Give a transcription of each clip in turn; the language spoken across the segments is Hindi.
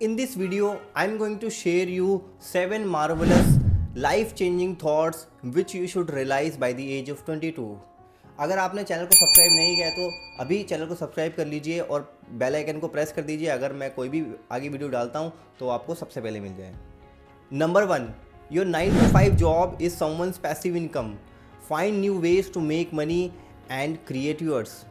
In this video, I am going to share you 7 marvelous life-changing thoughts which you should realize by the age of 22. अगर आपने चैनल को सब्सक्राइब नहीं किया तो अभी चैनल को सब्सक्राइब कर लीजिए और बेल आइकन को प्रेस कर दीजिए। अगर मैं कोई भी आगे वीडियो डालता हूँ तो आपको सबसे पहले मिल जाए। Number 1, your 9 to 5 job is someone's passive income. Find new ways to make money and create yours.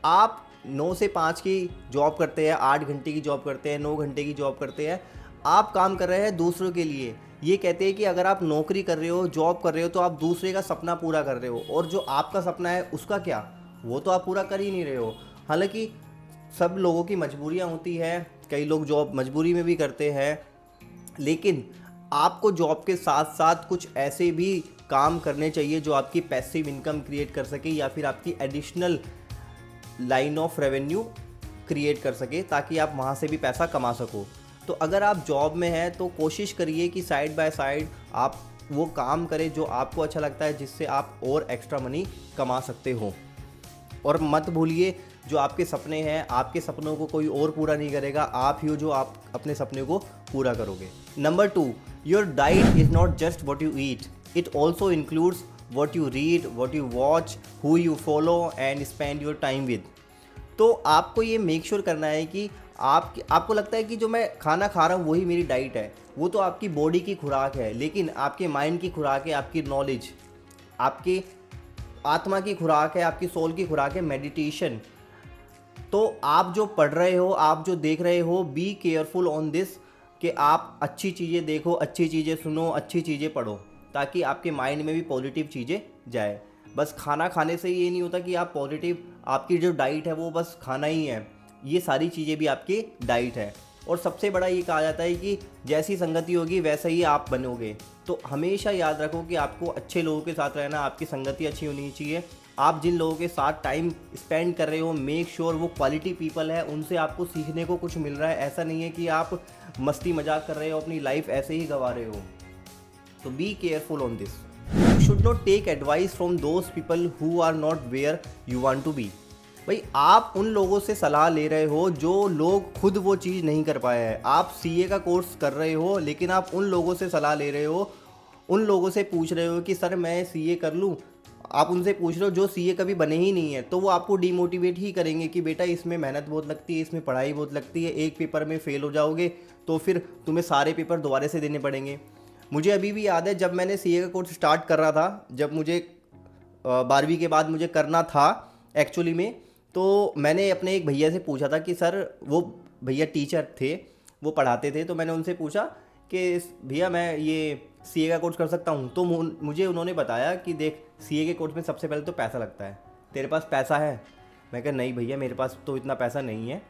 आप 9 से 5 की जॉब करते हैं, 8 घंटे की जॉब करते हैं, 9 घंटे की जॉब करते हैं। आप काम कर रहे हैं दूसरों के लिए। ये कहते हैं कि अगर आप नौकरी कर रहे हो, जॉब कर रहे हो तो आप दूसरे का सपना पूरा कर रहे हो, और जो आपका सपना है उसका क्या, वो तो आप पूरा कर ही नहीं रहे हो। हालांकि सब लोगों की मजबूरियां होती है, कई लोग जॉब मजबूरी में भी करते हैं, लेकिन आपको जॉब के साथ साथ कुछ ऐसे भी काम करने चाहिए जो आपकी पैसिव इनकम क्रिएट कर सके या फिर आपकी additional line of revenue create कर सके, ताकि आप वहाँ से भी पैसा कमा सको। तो अगर आप जॉब में हैं तो कोशिश करिए कि साइड बाय साइड आप वो काम करें जो आपको अच्छा लगता है, जिससे आप और एक्स्ट्रा मनी कमा सकते हो। और मत भूलिए, जो आपके सपने हैं, आपके सपनों को कोई और पूरा नहीं करेगा, आप ही हो जो आप अपने सपने को पूरा करोगे। Number 2, your diet is not just what you eat, it also includes what you read, what you watch, who you follow and spend your time with। तो आपको ये मेक श्योर करना है कि आपको लगता है कि जो मैं खाना खा रहा हूँ वही मेरी डाइट है, वो तो आपकी बॉडी की खुराक है, लेकिन आपके माइंड की खुराक है आपकी नॉलेज, आपके आत्मा की खुराक है, आपकी सोल की खुराक है मेडिटेशन। तो आप जो पढ़ रहे हो, आप जो देख रहे हो, बी केयरफुल ऑन दिस, कि आप अच्छी चीज़ें देखो, अच्छी चीज़ें सुनो, अच्छी चीज़ें पढ़ो, ताकि आपके माइंड में भी पॉजिटिव चीज़ें जाए। बस खाना खाने से ये नहीं होता कि आप पॉजिटिव, आपकी जो डाइट है वो बस खाना ही है, ये सारी चीज़ें भी आपकी डाइट है। और सबसे बड़ा ये कहा जाता है कि जैसी संगति होगी वैसा ही आप बनोगे। तो हमेशा याद रखो कि आपको अच्छे लोगों के साथ रहना, आपकी संगति अच्छी होनी चाहिए। आप जिन लोगों के साथ टाइम स्पेंड कर रहे हो, मेक श्योर वो क्वालिटी पीपल है, उनसे आपको सीखने को कुछ मिल रहा है। ऐसा नहीं है कि आप मस्ती मजाक कर रहे हो, अपनी लाइफ ऐसे ही गंवा रहे हो। तो be careful on this. You should not take advice from those people who are not where you want to be. भाई, आप उन लोगों से सलाह ले रहे हो जो लोग खुद वो चीज़ नहीं कर पाए हैं। आप सीए का कोर्स कर रहे हो, लेकिन आप उन लोगों से सलाह ले रहे हो, उन लोगों से पूछ रहे हो कि सर मैं सीए कर लूँ। आप उनसे पूछ रहे हो जो सीए कभी बने ही नहीं है, तो वो आपको डिमोटिवेट ही करेंगे कि बेटा इसमें मेहनत बहुत लगती है, इसमें पढ़ाई बहुत लगती है, एक पेपर में फेल हो जाओगे तो फिर तुम्हें सारे पेपर दोबारा से देने पड़ेंगे। मुझे अभी भी याद है जब मैंने सीए का कोर्स स्टार्ट कर रहा था, जब मुझे 12वीं के बाद मुझे करना था एक्चुअली में, तो मैंने अपने एक भैया से पूछा था कि सर, वो भैया टीचर थे, वो पढ़ाते थे, तो मैंने उनसे पूछा कि भैया मैं ये सीए का कोर्स कर सकता हूँ। तो मुझे उन्होंने बताया कि देख, सीए के कोर्स में सबसे पहले तो पैसा लगता है, तेरे पास पैसा है? मैं कहा नहीं भैया, मेरे पास तो इतना पैसा नहीं है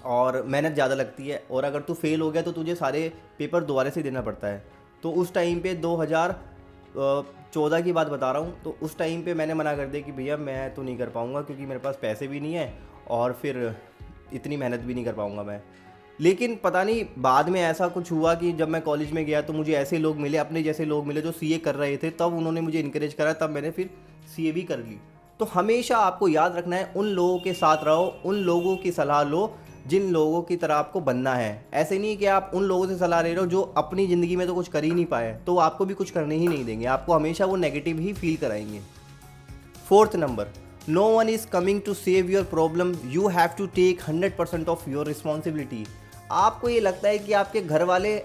और मेहनत ज़्यादा लगती है, और अगर तू फेल हो गया तो तुझे सारे पेपर दोबारा से देना पड़ता है। तो उस टाइम पे 2014 की बात बता रहा हूँ, तो उस टाइम पे मैंने मना कर दिया कि भैया मैं तो नहीं कर पाऊँगा, क्योंकि मेरे पास पैसे भी नहीं है और फिर इतनी मेहनत भी नहीं कर पाऊँगा मैं। लेकिन पता नहीं बाद में ऐसा कुछ हुआ कि जब मैं कॉलेज में गया तो मुझे ऐसे लोग मिले, अपने जैसे लोग मिले जो सीए कर रहे थे, तब उन्होंने मुझे इनकरेज करा, तब मैंने फिर सीए भी कर ली। तो हमेशा आपको याद रखना है, उन लोगों के साथ रहो, उन लोगों की सलाह लो जिन लोगों की तरह आपको बनना है। ऐसे नहीं कि आप उन लोगों से सलाह ले रहे हो जो अपनी ज़िंदगी में तो कुछ कर ही नहीं पाए, तो वो आपको भी कुछ करने ही नहीं देंगे, आपको हमेशा वो नेगेटिव ही फील कराएंगे। 4th number, no one is coming to save your problem, you have to take 100% of your responsibility. आपको ये लगता है कि आपके घर वाले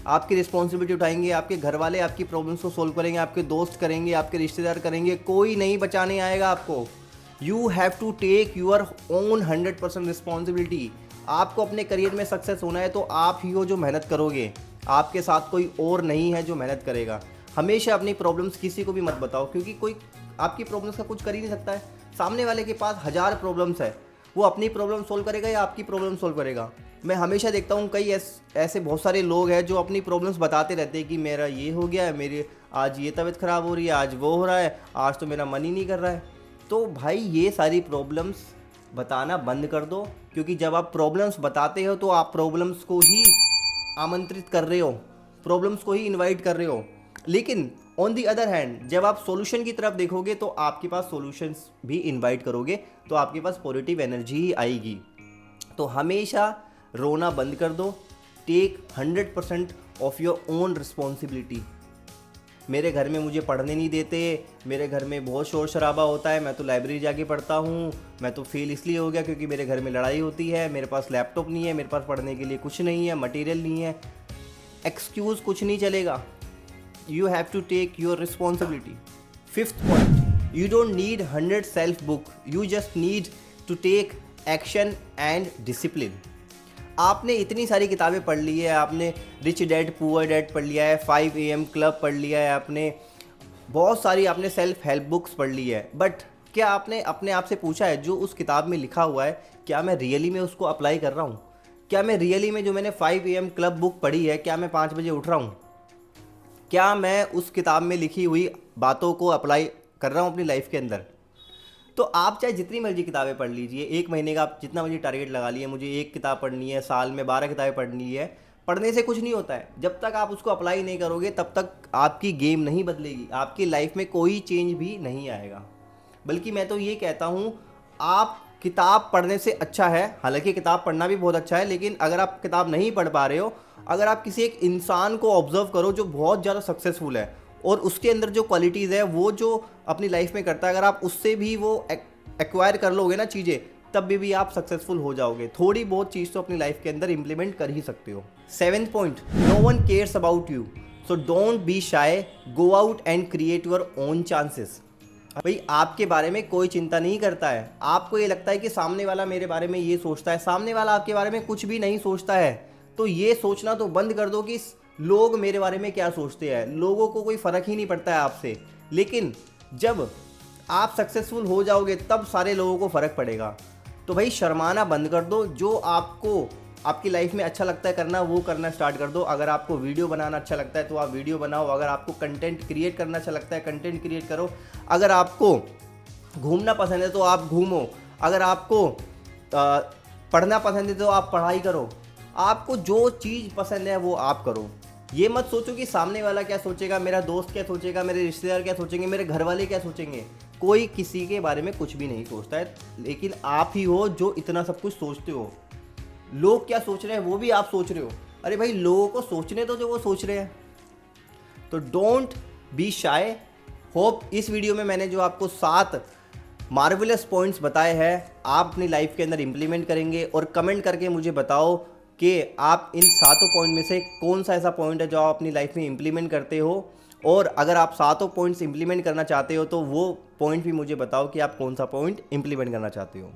आपकी रिस्पॉन्सिबिलिटी उठाएंगे, आपके घर वाले आपकी प्रॉब्लम्स को सोल्व करेंगे, आपके दोस्त करेंगे, आपके रिश्तेदार करेंगे, कोई नहीं बचाने आएगा आपको। You have to take your own 100% responsibility. आपको अपने करियर में सक्सेस होना है तो आप ही हो जो मेहनत करोगे, आपके साथ कोई और नहीं है जो मेहनत करेगा। हमेशा अपनी प्रॉब्लम्स किसी को भी मत बताओ, क्योंकि कोई आपकी प्रॉब्लम्स का कुछ कर ही नहीं सकता है। सामने वाले के पास 1000 प्रॉब्लम्स है, वो अपनी प्रॉब्लम सोल्व करेगा या आपकी प्रॉब्लम सोल्व करेगा। मैं हमेशा देखता हूँ कई ऐसे बहुत सारे लोग हैं जो अपनी प्रॉब्लम्स बताते रहते हैं कि मेरा ये हो गया है, मेरी आज ये तबीयत ख़राब हो रही है, आज वो हो रहा है, आज तो मेरा मन ही नहीं कर रहा है। तो भाई, ये सारी प्रॉब्लम्स बताना बंद कर दो, क्योंकि जब आप प्रॉब्लम्स बताते हो तो आप प्रॉब्लम्स को ही आमंत्रित कर रहे हो, प्रॉब्लम्स को ही इनवाइट कर रहे हो। लेकिन ऑन दी अदर हैंड, जब आप सॉल्यूशन की तरफ देखोगे तो आपके पास सॉल्यूशंस भी इनवाइट करोगे, तो आपके पास पॉजिटिव एनर्जी ही आएगी। तो हमेशा रोना बंद कर दो, take 100% of your own responsibility. मेरे घर में मुझे पढ़ने नहीं देते, मेरे घर में बहुत शोर शराबा होता है, मैं तो लाइब्रेरी जाके पढ़ता हूँ, मैं तो फेल इसलिए हो गया क्योंकि मेरे घर में लड़ाई होती है, मेरे पास लैपटॉप नहीं है, मेरे पास पढ़ने के लिए कुछ नहीं है, मटेरियल नहीं है। एक्सक्यूज़ कुछ नहीं चलेगा, you have to take your responsibility. Fifth point, you don't need 100 self book, you just need to take action and discipline. आपने इतनी सारी किताबें पढ़ ली है, आपने रिच डैड पुअर डैड पढ़ लिया है, 5 AM क्लब पढ़ लिया है, आपने बहुत सारी आपने सेल्फ हेल्प बुक्स पढ़ ली है, बट क्या आपने अपने आप से पूछा है जो उस किताब में लिखा हुआ है क्या मैं रियली में उसको अप्लाई कर रहा हूँ? क्या मैं रियली में जो मैंने 5 AM क्लब बुक पढ़ी है क्या मैं 5 बजे उठ रहा हूँ? क्या मैं उस किताब में लिखी हुई बातों को अप्लाई कर रहा हूँ अपनी लाइफ के अंदर? तो आप चाहे जितनी मर्जी किताबें पढ़ लीजिए, एक महीने का आप जितना मर्जी टारगेट लगा लिए, मुझे एक किताब पढ़नी है, साल में 12 किताबें पढ़नी है, पढ़ने से कुछ नहीं होता है। जब तक आप उसको अप्लाई नहीं करोगे तब तक आपकी गेम नहीं बदलेगी, आपकी लाइफ में कोई चेंज भी नहीं आएगा। बल्कि मैं तो ये कहता हूँ, आप किताब पढ़ने से अच्छा है, हालांकि किताब पढ़ना भी बहुत अच्छा है, लेकिन अगर आप किताब नहीं पढ़ पा रहे हो, अगर आप किसी एक इंसान को ऑब्जर्व करो जो बहुत ज़्यादा सक्सेसफुल है और उसके अंदर जो क्वालिटीज़ है वो जो अपनी लाइफ में करता है, अगर आप उससे भी वो एक्वायर कर लोगे ना चीज़ें, तब भी आप सक्सेसफुल हो जाओगे। थोड़ी बहुत चीज़ तो अपनी लाइफ के अंदर इंप्लीमेंट कर ही सकते हो। 7th point, no one cares about you, so don't be shy, go out and create your own chances. भाई आपके बारे में कोई चिंता नहीं करता है, आपको ये लगता है कि सामने वाला मेरे बारे में ये सोचता है, सामने वाला आपके बारे में कुछ भी नहीं सोचता है। तो ये सोचना तो बंद कर दो कि लोग मेरे बारे में क्या सोचते हैं, लोगों को कोई फ़र्क ही नहीं पड़ता है आपसे। लेकिन जब आप सक्सेसफुल हो जाओगे तब सारे लोगों को फ़र्क पड़ेगा। तो भाई शर्माना बंद कर दो, जो आपको आपकी लाइफ में अच्छा लगता है करना वो करना स्टार्ट कर दो। अगर आपको वीडियो बनाना अच्छा लगता है तो आप वीडियो बनाओ, अगर आपको कंटेंट क्रिएट करना अच्छा लगता है कंटेंट क्रिएट करो, अगर आपको घूमना पसंद है तो आप घूमो, अगर आपको पढ़ना पसंद है तो आप पढ़ाई करो, आपको जो चीज़ पसंद है वो आप करो। ये मत सोचो कि सामने वाला क्या सोचेगा, मेरा दोस्त क्या सोचेगा, मेरे रिश्तेदार क्या सोचेंगे, मेरे घर वाले क्या सोचेंगे। कोई किसी के बारे में कुछ भी नहीं सोचता है, लेकिन आप ही हो जो इतना सब कुछ सोचते हो। लोग क्या सोच रहे हैं वो भी आप सोच रहे हो। अरे भाई लोगों को सोचने दो जो वो सोच रहे हैं। तो डोंट बी शाय। होप इस वीडियो में मैंने जो आपको 7 मार्वेलस पॉइंट्स बताए हैं आप अपनी लाइफ के अंदर इंप्लीमेंट करेंगे, और कमेंट करके मुझे बताओ कि आप इन 7 पॉइंट में से कौन सा ऐसा पॉइंट है जो आप अपनी लाइफ में इंप्लीमेंट करते हो। और अगर आप 7 पॉइंट्स इंप्लीमेंट करना चाहते हो तो वो पॉइंट भी मुझे बताओ कि आप कौन सा पॉइंट इंप्लीमेंट करना चाहते हो।